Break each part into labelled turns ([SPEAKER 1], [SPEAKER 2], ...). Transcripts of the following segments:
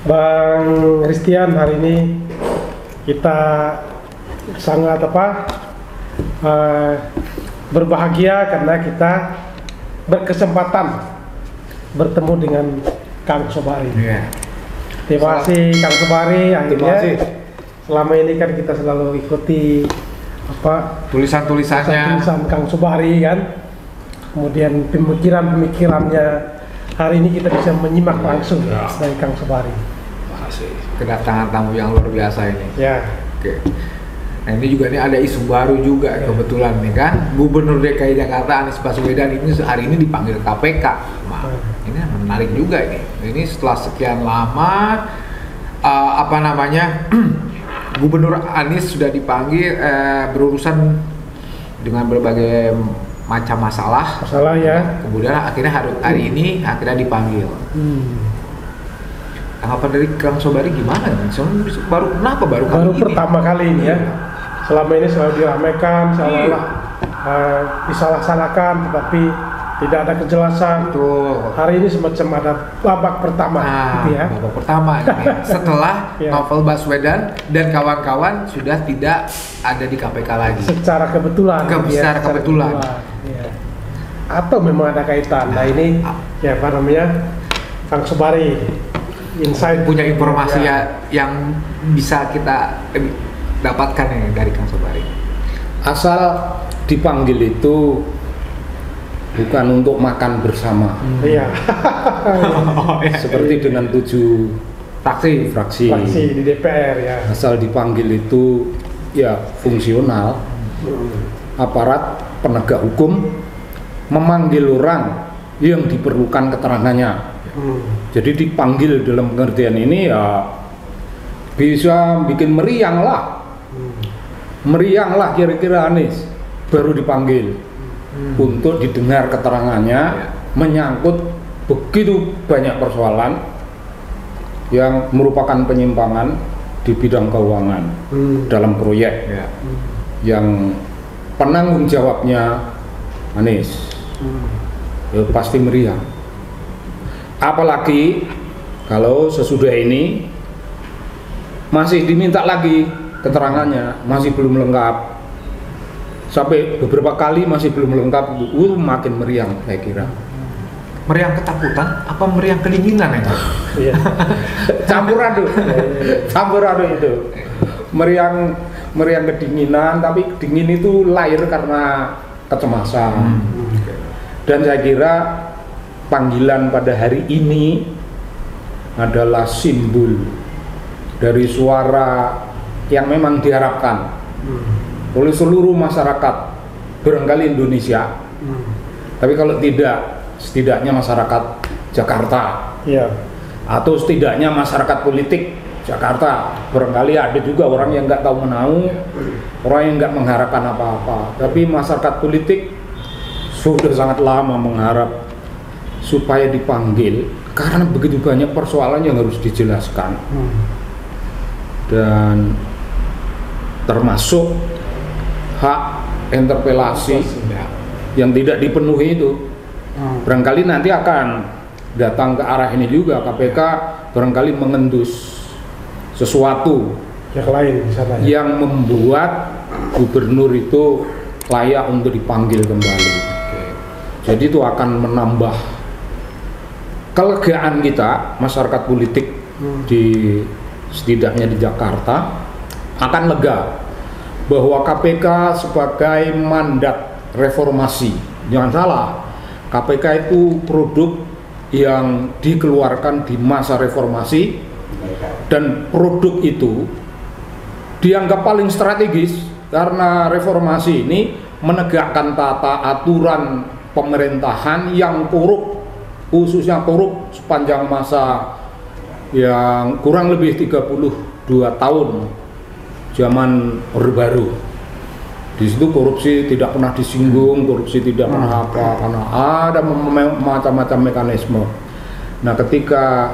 [SPEAKER 1] Bang Christian, hari ini kita sangat berbahagia karena kita berkesempatan bertemu dengan Kang Sobari.
[SPEAKER 2] Yeah.
[SPEAKER 1] Terima kasih Kang Sobari. Akhirnya selama ini kan kita selalu ikuti
[SPEAKER 2] tulisan-tulisannya
[SPEAKER 1] Kang Sobari kan, kemudian pemikirannya. Hari ini kita bisa menyimak langsung dari Kang Sobari.
[SPEAKER 2] Makasih. Kedatangan tamu yang luar biasa ini.
[SPEAKER 1] Ya.
[SPEAKER 2] Oke. Nah ini juga nih ada isu baru juga kebetulan nih kan, Gubernur DKI Jakarta Anies Baswedan ini hari ini dipanggil KPK. Nah, ini menarik juga ini. Ini setelah sekian lama Gubernur Anies sudah dipanggil berurusan dengan berbagai macam masalah ya. Kemudian akhirnya hari ini akhirnya dipanggil. Tanggapan dari Kang Sobari gimana? Baru
[SPEAKER 1] pertama kali ini ya. Selama ini selalu diramaikan, seolah-olah disalah-salahkan, tetapi tidak ada kejelasan.
[SPEAKER 2] Betul.
[SPEAKER 1] Hari ini semacam ada babak pertama, gitu ya.
[SPEAKER 2] Babak pertama ini. Setelah Novel Baswedan dan kawan-kawan sudah tidak ada di KPK lagi.
[SPEAKER 1] Secara kebetulan.
[SPEAKER 2] Secara kebetulan.
[SPEAKER 1] Ya. Atau memang ada kaitan. Nah ini Kang Sobari insight
[SPEAKER 2] punya informasi yang bisa kita dapatkan ya dari Kang Sobari.
[SPEAKER 3] Asal dipanggil itu bukan untuk makan bersama.
[SPEAKER 1] Iya.
[SPEAKER 3] Seperti dengan 7 fraksi
[SPEAKER 1] di DPR ya.
[SPEAKER 3] Asal dipanggil itu ya fungsional. Aparat penegak hukum memanggil orang yang diperlukan keterangannya. Jadi dipanggil dalam pengertian ini ya bisa bikin meriang lah kira-kira Anies baru dipanggil untuk didengar keterangannya menyangkut begitu banyak persoalan yang merupakan penyimpangan di bidang keuangan dalam proyek yang penanggung jawabnya Anies. Ya pasti meriang. Apalagi kalau sesudah ini masih diminta lagi keterangannya, masih belum lengkap. Sampai beberapa kali masih belum lengkap, makin meriang saya kira.
[SPEAKER 2] Meriang ketakutan apa meriang kedinginan ya?
[SPEAKER 3] Iya. Campur aduk itu. Meriang kedinginan, tapi dingin itu lahir karena kecemasan. Dan saya kira panggilan pada hari ini adalah simbol dari suara yang memang diharapkan oleh seluruh masyarakat barangkali Indonesia. Tapi kalau tidak, setidaknya masyarakat Jakarta atau setidaknya masyarakat politik Jakarta. Barangkali ada juga orang yang nggak tahu menau, orang yang nggak mengharapkan apa-apa. Tapi masyarakat politik sudah sangat lama mengharap supaya dipanggil karena begitu banyak persoalan yang harus dijelaskan. Dan termasuk hak interpelasi yang tidak dipenuhi itu. Barangkali nanti akan datang ke arah ini juga, KPK barangkali mengendus sesuatu
[SPEAKER 1] yang lain
[SPEAKER 3] yang membuat gubernur itu layak untuk dipanggil kembali. Jadi itu akan menambah kelegaan kita masyarakat politik setidaknya di Jakarta akan lega bahwa KPK sebagai mandat reformasi. Jangan salah, KPK itu produk yang dikeluarkan di masa reformasi dan produk itu dianggap paling strategis karena reformasi ini menegakkan tata aturan pemerintahan yang korup, khususnya korup sepanjang masa yang kurang lebih 32 tahun zaman Orde Baru. Di situ korupsi tidak pernah disinggung, korupsi tidak pernah apa, karena ada macam-macam mekanisme. Nah, ketika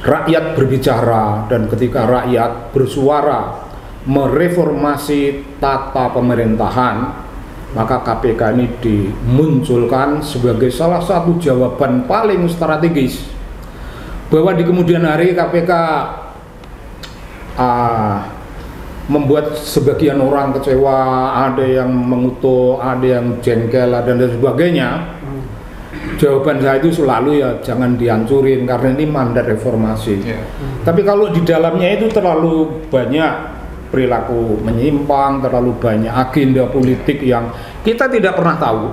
[SPEAKER 3] rakyat berbicara dan ketika rakyat bersuara mereformasi tata pemerintahan, maka KPK ini dimunculkan sebagai salah satu jawaban paling strategis bahwa di kemudian hari KPK membuat sebagian orang kecewa, ada yang mengutuk, ada yang jengkel, dan sebagainya. Jawaban saya itu selalu ya jangan dihancurin karena ini mandat reformasi. Tapi kalau di dalamnya itu terlalu banyak perilaku menyimpang, terlalu banyak agenda politik yang kita tidak pernah tahu,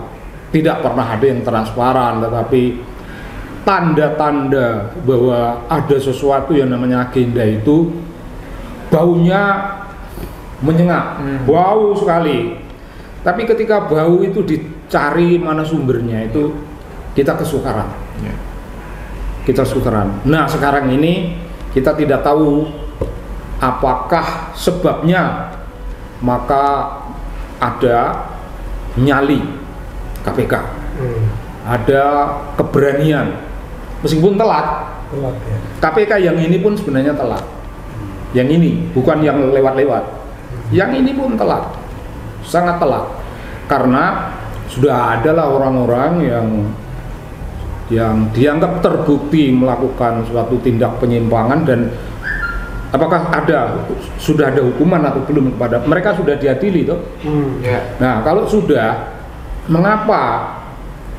[SPEAKER 3] tidak pernah ada yang transparan, tetapi tanda-tanda bahwa ada sesuatu yang namanya agenda itu baunya menyengat, bau sekali. Tapi ketika bau itu dicari mana sumbernya, itu kita kesukaran. Kita kesukaran. Nah, sekarang ini kita tidak tahu apakah sebabnya, maka ada nyali KPK, ada keberanian, meskipun telat.
[SPEAKER 1] Ya.
[SPEAKER 3] KPK yang ini pun sebenarnya telat. Yang ini bukan yang lewat-lewat. Yang ini pun telat, sangat telat, karena sudah adalah orang-orang yang dianggap terbukti melakukan suatu tindak penyimpangan, dan apakah sudah ada hukuman atau belum kepada mereka, sudah diadili toh? Nah, kalau sudah, mengapa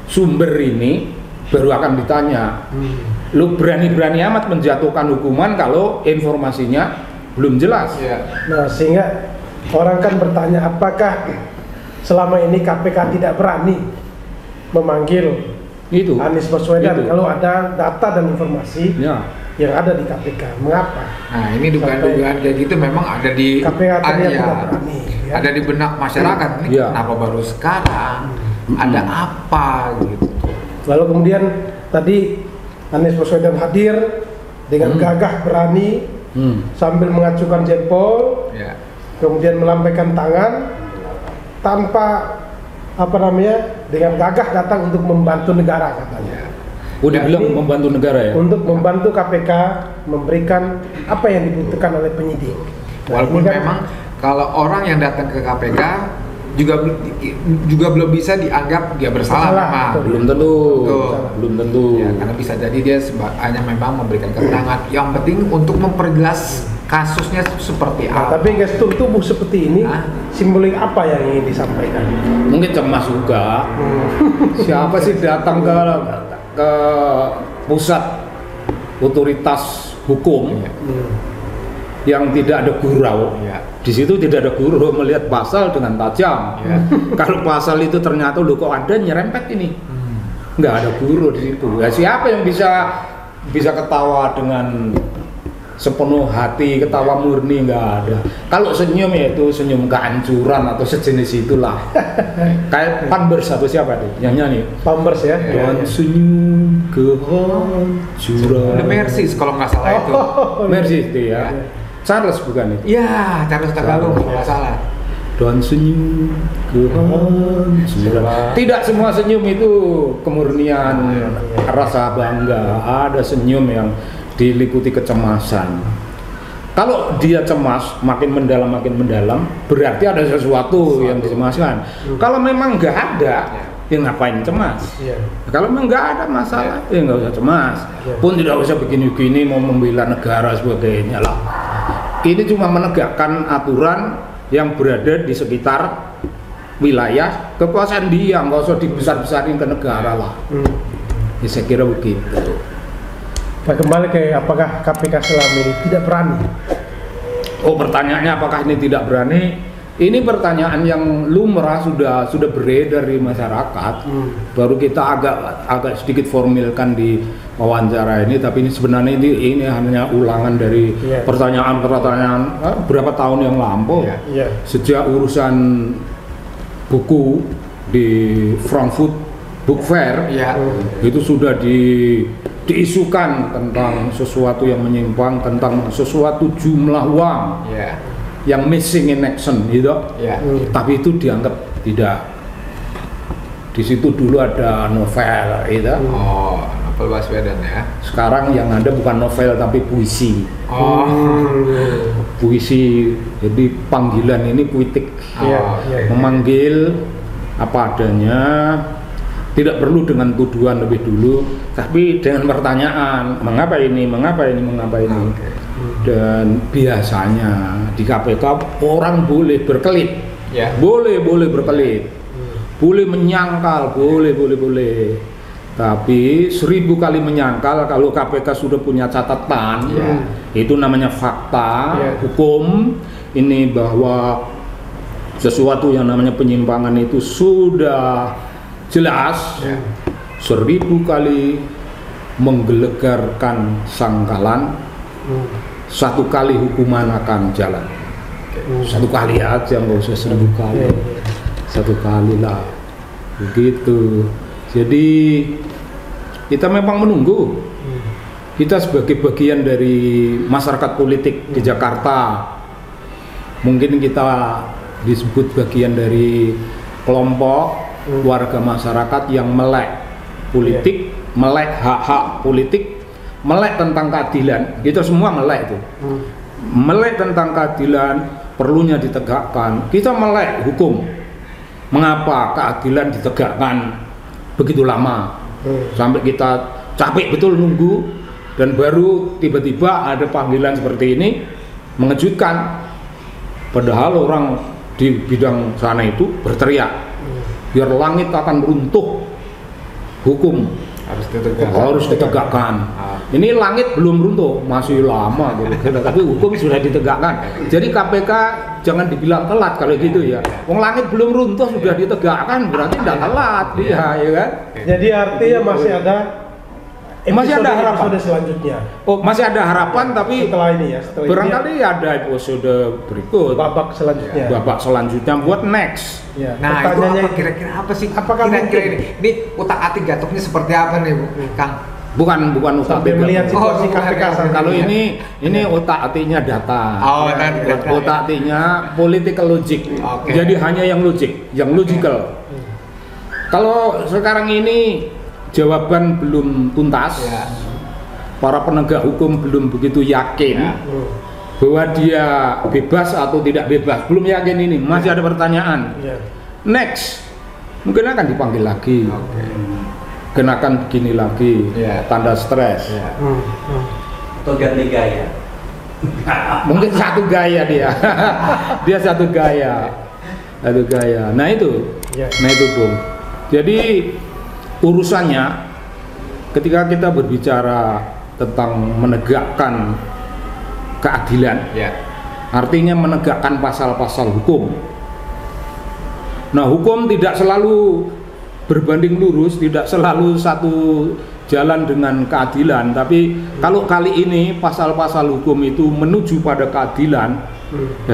[SPEAKER 3] sumber ini baru akan ditanya? Lu berani-berani amat menjatuhkan hukuman kalau informasinya belum jelas.
[SPEAKER 1] Nah, sehingga orang kan bertanya, apakah selama ini KPK tidak berani memanggil
[SPEAKER 3] Itu
[SPEAKER 1] Anies Baswedan
[SPEAKER 3] itu.
[SPEAKER 1] kalau ada data dan informasi yang ada di KPK? Mengapa?
[SPEAKER 2] Nah, ini dugaan-dugaan kayak gitu memang ada di
[SPEAKER 1] KPK tidak berani, ya?
[SPEAKER 2] Ada di benak masyarakat. Ini kenapa baru sekarang? Ada apa gitu?
[SPEAKER 1] Lalu kemudian tadi Anies Baswedan hadir dengan gagah berani sambil mengacukan jempol, kemudian melambaikan tangan tanpa dengan gagah datang untuk membantu negara katanya.
[SPEAKER 3] Udah bilang membantu negara ya?
[SPEAKER 1] Untuk membantu KPK memberikan apa yang dibutuhkan oleh penyidik.
[SPEAKER 2] Walaupun memang kalau orang yang datang ke KPK juga belum bisa dianggap dia bersalah.
[SPEAKER 3] Belum tentu.
[SPEAKER 2] Ya, karena bisa jadi dia hanya memang memberikan keterangan. Yang penting untuk memperjelas kasusnya seperti apa.
[SPEAKER 1] Tapi gestur tubuh seperti ini simbolik apa yang ingin disampaikan?
[SPEAKER 3] Mungkin cemas juga. Siapa sih datang ke pusat otoritas hukum yang tidak ada gurau? Di situ tidak ada gurau, melihat pasal dengan tajam. Kalau pasal itu ternyata kok ada nyerempet ini, nggak ada gurau di situ. Ya, siapa yang bisa ketawa dengan sepenuh hati, ketawa murni? Nggak ada. Kalau senyum ya itu senyum kehancuran atau sejenis itulah. Kayak Pampers atau siapa tuh yang nyanyi?
[SPEAKER 1] Pampers ya.
[SPEAKER 3] Dan senyum kehancuran.
[SPEAKER 2] The Mercies kalau nggak salah itu.
[SPEAKER 3] Mercies itu ya. Charles bukan itu?
[SPEAKER 2] Iya, Charles Tagalog kalau nggak salah.
[SPEAKER 3] Dan senyum kehancuran. Tidak semua senyum itu kemurnian, rasa bangga. Ada senyum yang diliputi kecemasan. Kalau dia cemas makin mendalam, berarti ada sesuatu yang dicemaskan. Kalau memang nggak ada, ya ngapain cemas? Kalau memang nggak ada masalah, ya nggak usah cemas. Pun tidak usah begini-begini mau membela negara sebagainya lah. Ini cuma menegakkan aturan yang berada di sekitar wilayah kekuasaan dia, nggak usah dibesar-besarin ke negara lah. Ya, saya kira begitu.
[SPEAKER 1] Nah, kembali ke apakah KPK selama ini tidak berani?
[SPEAKER 3] Oh, pertanyaannya apakah ini tidak berani? Ini pertanyaan yang lumrah sudah beredar di masyarakat. Baru kita agak sedikit formilkan di wawancara ini, tapi ini sebenarnya ini hanya ulangan dari pertanyaan-pertanyaan berapa tahun yang lampau. Sejak urusan buku di Frankfurt Book Fair, itu sudah diisukan tentang sesuatu yang menyimpang, tentang sesuatu jumlah uang yang missing in action gitu. Tapi itu dianggap tidak. Di situ dulu ada novel gitu.
[SPEAKER 2] Oh, novel Baswedan ya.
[SPEAKER 3] Sekarang yang ada bukan novel tapi puisi. Puisi, jadi panggilan ini puitik. Memanggil apa adanya, Tidak perlu dengan tuduhan lebih dulu, tapi dengan pertanyaan, mengapa ini. Dan biasanya di KPK orang boleh berkelit, boleh berkelit, boleh menyangkal, boleh. Tapi 1000 kali menyangkal kalau KPK sudah punya catatan, itu namanya fakta hukum ini, bahwa sesuatu yang namanya penyimpangan itu sudah jelas, 1000 kali menggelegarkan sangkalan, 1 kali hukuman akan jalan. 1 kali aja, nggak usah 1000 kali, 1 kali lah, begitu. Jadi kita memang menunggu. Kita sebagai bagian dari masyarakat politik di Jakarta, mungkin kita disebut bagian dari kelompok warga masyarakat yang melek politik, melek hak-hak politik, melek tentang keadilan. Kita semua melek itu, melek tentang keadilan, perlunya ditegakkan. Kita melek hukum, mengapa keadilan ditegakkan begitu lama, sampai kita capek betul nunggu, dan baru tiba-tiba ada panggilan seperti ini, mengejutkan. Padahal orang di bidang sana itu berteriak, biar langit akan runtuh, hukum harus ditegakkan. Ini langit belum runtuh, masih lama gitu. Tapi hukum sudah ditegakkan. Jadi KPK jangan dibilang telat kalau gitu ya. Wong langit belum runtuh sudah ditegakkan, berarti tidak telat dia, ya kan?
[SPEAKER 1] Jadi artinya masih ada episode selanjutnya.
[SPEAKER 3] Oh, masih ada harapan, tapi
[SPEAKER 1] setelah ini ya,
[SPEAKER 3] barangkali ada episode berikut,
[SPEAKER 1] babak selanjutnya
[SPEAKER 3] buat next.
[SPEAKER 1] Ya.
[SPEAKER 2] Nah, itu apa kira-kira apa sih?
[SPEAKER 1] Apakah
[SPEAKER 2] kira-kira ini utak-atik Gatuknya seperti apa nih, Kang?
[SPEAKER 3] Bukan utak-atik
[SPEAKER 1] melihat situasi KPK.
[SPEAKER 3] Kalau ini otak-atiknya data. Otak-atiknya political logic. Jadi hanya yang logical. Kalau sekarang ini jawaban belum tuntas, para penegak hukum belum begitu yakin bahwa dia bebas atau tidak bebas, belum yakin ini, masih ada pertanyaan. Next, mungkin akan dipanggil lagi, kenakan begini lagi, tanda stres,
[SPEAKER 4] atau ganti gaya.
[SPEAKER 3] Mungkin satu gaya dia, dia satu gaya. Nah itu, Bung. Jadi urusannya ketika kita berbicara tentang menegakkan keadilan, artinya menegakkan pasal-pasal hukum. Nah, hukum tidak selalu berbanding lurus, tidak selalu satu jalan dengan keadilan, tapi kalau kali ini pasal-pasal hukum itu menuju pada keadilan,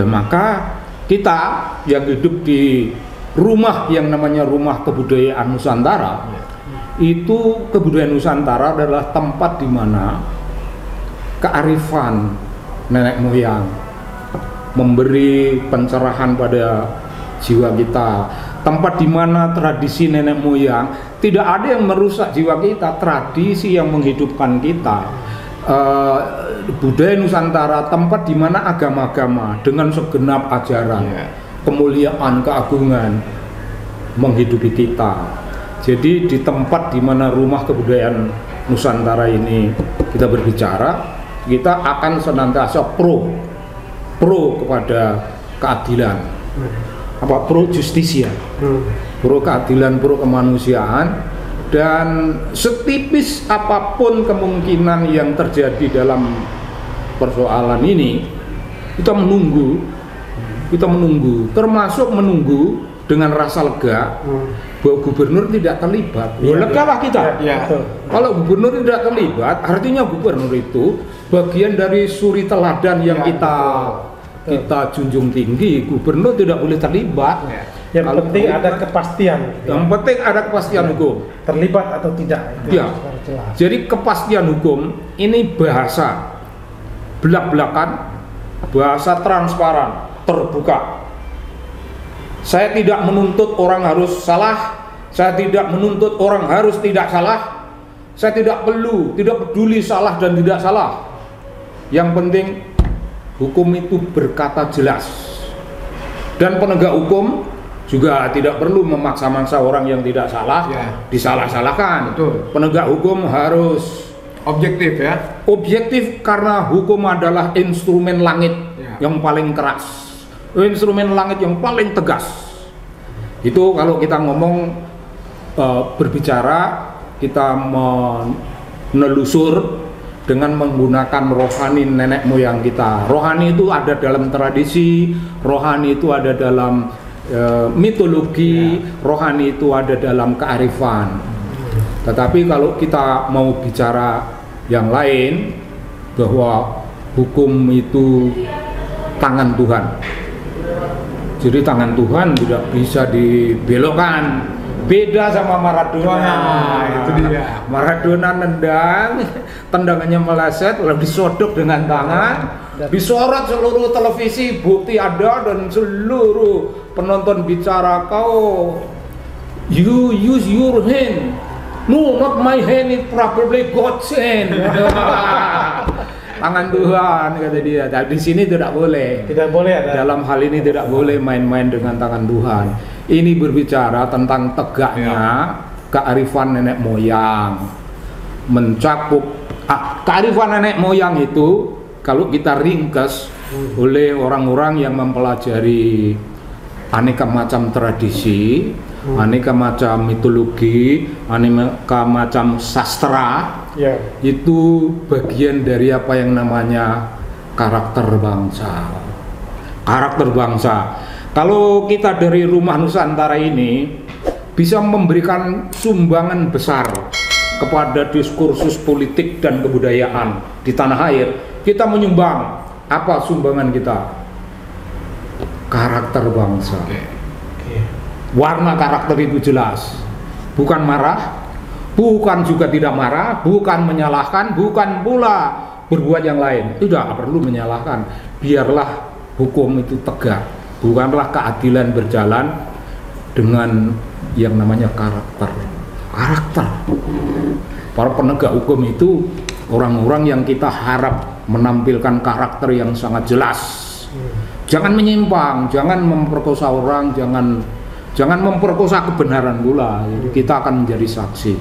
[SPEAKER 3] maka kita yang hidup di rumah yang namanya rumah kebudayaan Nusantara, itu kebudayaan Nusantara adalah tempat di mana kearifan nenek moyang memberi pencerahan pada jiwa kita, tempat di mana tradisi nenek moyang tidak ada yang merusak jiwa kita, tradisi yang menghidupkan kita. Budaya Nusantara tempat di mana agama-agama dengan segenap ajaran, kemuliaan, keagungan menghidupi kita. Jadi di tempat di mana rumah kebudayaan Nusantara ini kita berbicara, kita akan senantiasa pro kepada keadilan, pro justisia, pro keadilan, pro kemanusiaan, dan setipis apapun kemungkinan yang terjadi dalam persoalan ini, kita menunggu, termasuk menunggu dengan rasa lega bahwa gubernur tidak terlibat. Legalah kita. Kalau gubernur tidak terlibat, artinya gubernur itu bagian dari suri teladan yang kita junjung tinggi. Gubernur tidak boleh terlibat.
[SPEAKER 1] Yang penting ada kepastian.
[SPEAKER 3] Yang penting ada kepastian hukum.
[SPEAKER 1] Terlibat atau tidak. Itu harus jelas.
[SPEAKER 3] Jadi kepastian hukum ini bahasa belak-belakan, bahasa transparan, terbuka. Saya tidak menuntut orang harus salah, saya tidak menuntut orang harus tidak salah, saya tidak peduli salah dan tidak salah. Yang penting hukum itu berkata jelas, dan penegak hukum juga tidak perlu memaksa-maksa orang yang tidak salah disalah-salahkan.
[SPEAKER 2] Betul.
[SPEAKER 3] Penegak hukum harus
[SPEAKER 2] Objektif ya.
[SPEAKER 3] objektif karena hukum adalah instrumen langit yang paling keras, instrumen langit yang paling tegas. Itu kalau kita ngomong berbicara, kita menelusur dengan menggunakan rohani nenek moyang kita. Rohani itu ada dalam tradisi, rohani itu ada dalam mitologi, rohani itu ada dalam kearifan. Tetapi kalau kita mau bicara yang lain, bahwa hukum itu tangan Tuhan. Jadi tangan Tuhan tidak bisa dibelokkan. Beda sama Maradona.
[SPEAKER 2] Itu dia.
[SPEAKER 3] Maradona nendang, tendangannya meleset, lalu disodok dengan tangan, disorot seluruh televisi, bukti ada dan seluruh penonton bicara, kau you use your hand. No, not my hand, it probably God's hand. Tangan Tuhan, kata dia. Tapi di sini tidak boleh.
[SPEAKER 1] Tidak boleh ada.
[SPEAKER 3] Dalam hal ini tidak boleh main-main dengan tangan Tuhan. Ini berbicara tentang tegaknya kearifan nenek moyang, mencakup kearifan nenek moyang itu kalau kita ringkas oleh orang-orang yang mempelajari aneka macam tradisi, aneka macam mitologi, aneka macam sastra, itu bagian dari apa yang namanya karakter bangsa. Karakter bangsa. Kalau kita dari Rumah Nusantara ini bisa memberikan sumbangan besar kepada diskursus politik dan kebudayaan di tanah air, kita menyumbang apa sumbangan kita? Karakter bangsa. Warna karakter itu jelas, bukan marah, bukan juga tidak marah, bukan menyalahkan, bukan pula berbuat yang lain. Tidak perlu menyalahkan, biarlah hukum itu tegak, bukanlah keadilan berjalan dengan yang namanya karakter. Para penegak hukum itu orang-orang yang kita harap menampilkan karakter yang sangat jelas. Jangan menyimpang, jangan memperkosa orang, jangan memperkosa kebenaran pula. Jadi kita akan menjadi saksi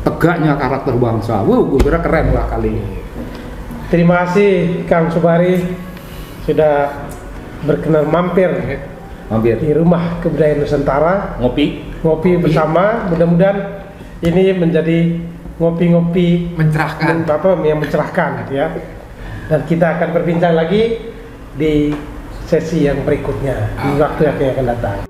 [SPEAKER 3] tegaknya karakter bangsa. Gue kira keren lah kali ini.
[SPEAKER 1] Terima kasih Kang Sobari sudah berkenan mampir di Rumah Kebudayaan Nusantara, ngopi bersama. Mudah-mudahan ini menjadi ngopi-ngopi
[SPEAKER 2] mencerahkan,
[SPEAKER 1] yang mencerahkan ya. Dan kita akan berbincang lagi di sesi yang berikutnya di waktu yang akan datang.